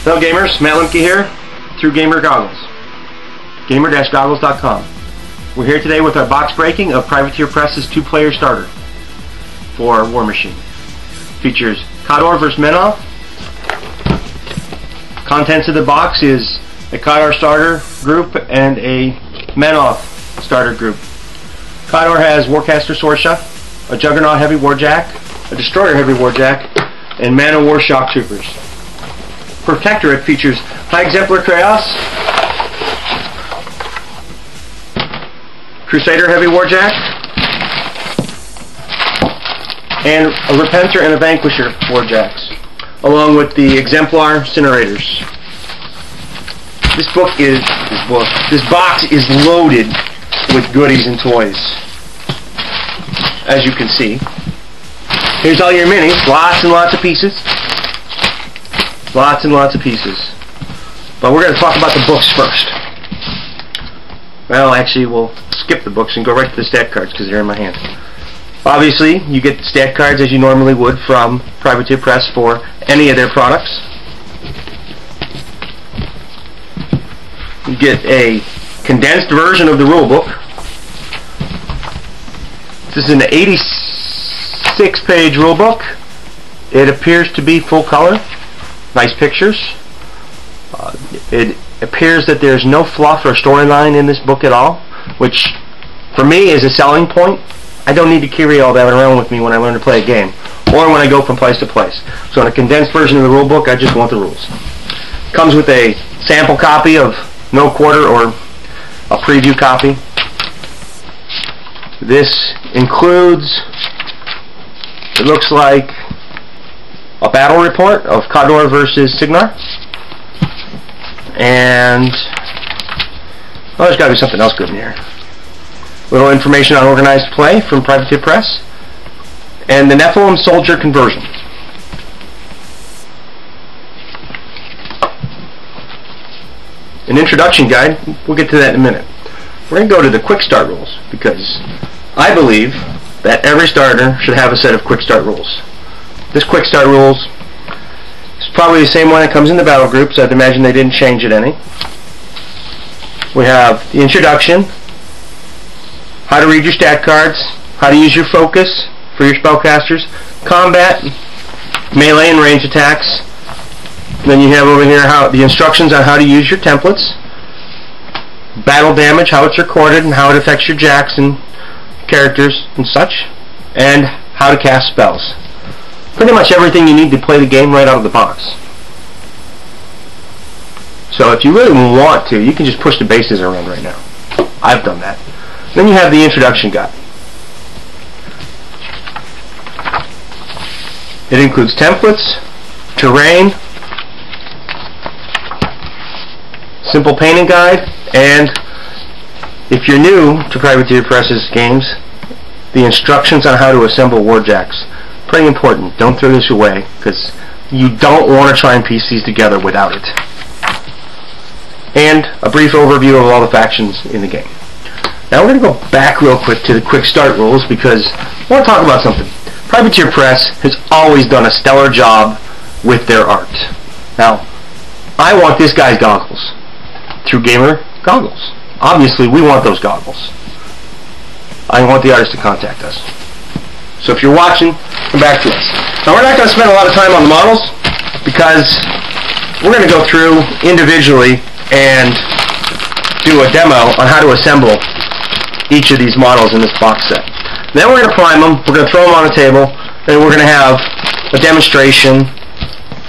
Hello gamers, Matt Lemke here, through Gamer Goggles, gamer-goggles.com. We're here today with our box breaking of Privateer Press's two-player starter for Warmachine. Features Khador vs. Menov. Contents of the box is a Khador starter group and a Menov starter group. Khador has Warcaster Sorsha, a Juggernaut Heavy Warjack, a Destroyer Heavy Warjack, and Man of War Shock Troopers. Protectorate features High Exemplar Kraos, Crusader Heavy Warjack, and a Repenter and a Vanquisher Warjacks, along with the Exemplar Incinerators. This box is loaded with goodies and toys, as you can see. Here's all your minis, lots and lots of pieces. Lots and lots of pieces. But we're going to talk about the books first. Well, actually, we'll skip the books and go right to the stat cards because they're in my hand. Obviously, you get stat cards as you normally would from Privateer Press for any of their products. You get a condensed version of the rule book. This is an 86-page rule book. It appears to be full color. Nice pictures. It appears that there's no fluff or storyline in this book at all, which for me is a selling point. I don't need to carry all that around with me when I learn to play a game or when I go from place to place. So in a condensed version of the rule book, I just want the rules. Comes with a sample copy of No Quarter or a preview copy. This includes, it looks like, a battle report of Khador versus Signar, and there's got to be something else good in here. Little information on organized play from Privateer Press, and the Nephilim Soldier conversion. An introduction guide. We'll get to that in a minute. We're going to go to the quick start rules because I believe that every starter should have a set of quick start rules. This quick start rules is probably the same one that comes in the battle groups. I'd imagine they didn't change it any. We have the introduction, how to read your stat cards, how to use your focus for your spellcasters, combat, melee and range attacks. Then you have over here the instructions on how to use your templates, battle damage, how it's recorded and how it affects your jacks and characters and such, and how to cast spells. Pretty much everything you need to play the game right out of the box. So if you really want to, you can just push the bases around right now. I've done that. Then you have the introduction guide. It includes templates, terrain, simple painting guide, and if you're new to Privateer Press's games, the instructions on how to assemble warjacks. Pretty important. Don't throw this away because you don't want to try and piece these together without it. And a brief overview of all the factions in the game. Now we're going to go back real quick to the quick start rules because I want to talk about something. Privateer Press has always done a stellar job with their art. Now, I want this guy's goggles through Gamer Goggles. Obviously, we want those goggles. I want the artist to contact us. So if you're watching, come back to us. Now we're not going to spend a lot of time on the models because we're going to go through individually and do a demo on how to assemble each of these models in this box set. Then we're going to prime them, we're going to throw them on a table, and we're going to have a demonstration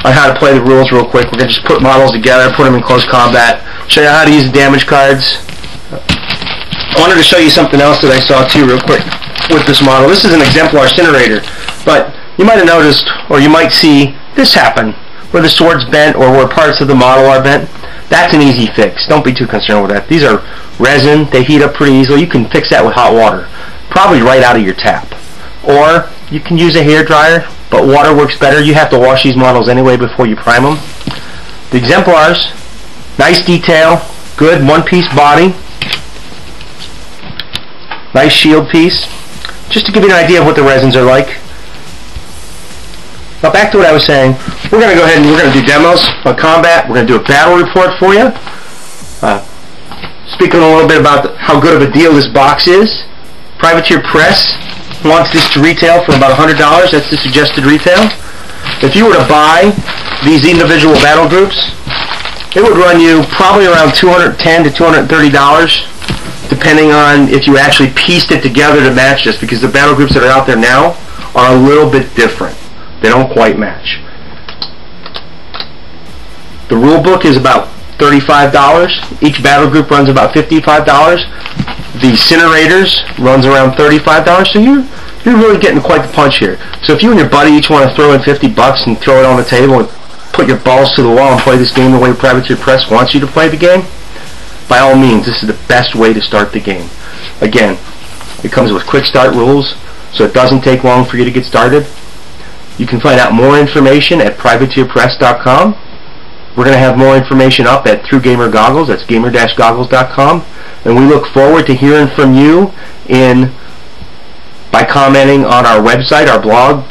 on how to play the rules real quick. We're going to just put models together, put them in close combat, show you how to use the damage cards. I wanted to show you something else that I saw too real quick with this model. This is an Exemplar Incinerator, but you might have noticed, or you might see this happen, where the sword's bent or where parts of the model are bent. That's an easy fix. Don't be too concerned with that. These are resin. They heat up pretty easily. You can fix that with hot water, probably right out of your tap. Or you can use a hair dryer, but water works better. You have to wash these models anyway before you prime them. The Exemplars, nice detail, good one-piece body, nice shield piece. Just to give you an idea of what the resins are like. Now back to what I was saying. We're going to go ahead and we're going to do demos on combat. We're going to do a battle report for you. Speaking a little bit about how good of a deal this box is. Privateer Press wants this to retail for about $100. That's the suggested retail. If you were to buy these individual battle groups, it would run you probably around $210 to $230, depending on if you actually pieced it together to match this, because the battle groups that are out there now are a little bit different. They don't quite match. The rule book is about $35. Each battle group runs about $55. The Incinerators runs around $35. So you're really getting quite the punch here. So if you and your buddy each want to throw in $50 and throw it on the table and put your balls to the wall and play this game the way Privateer Press wants you to play the game, by all means, this is the best way to start the game. Again, it comes with quick start rules, so it doesn't take long for you to get started. You can find out more information at privateerpress.com. We're going to have more information up at Through Gamer Goggles. That's gamer-goggles.com. And we look forward to hearing from you by commenting on our website, our blog,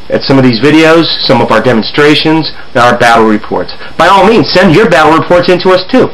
at some of these videos, some of our demonstrations, and our battle reports. By all means, send your battle reports in to us too.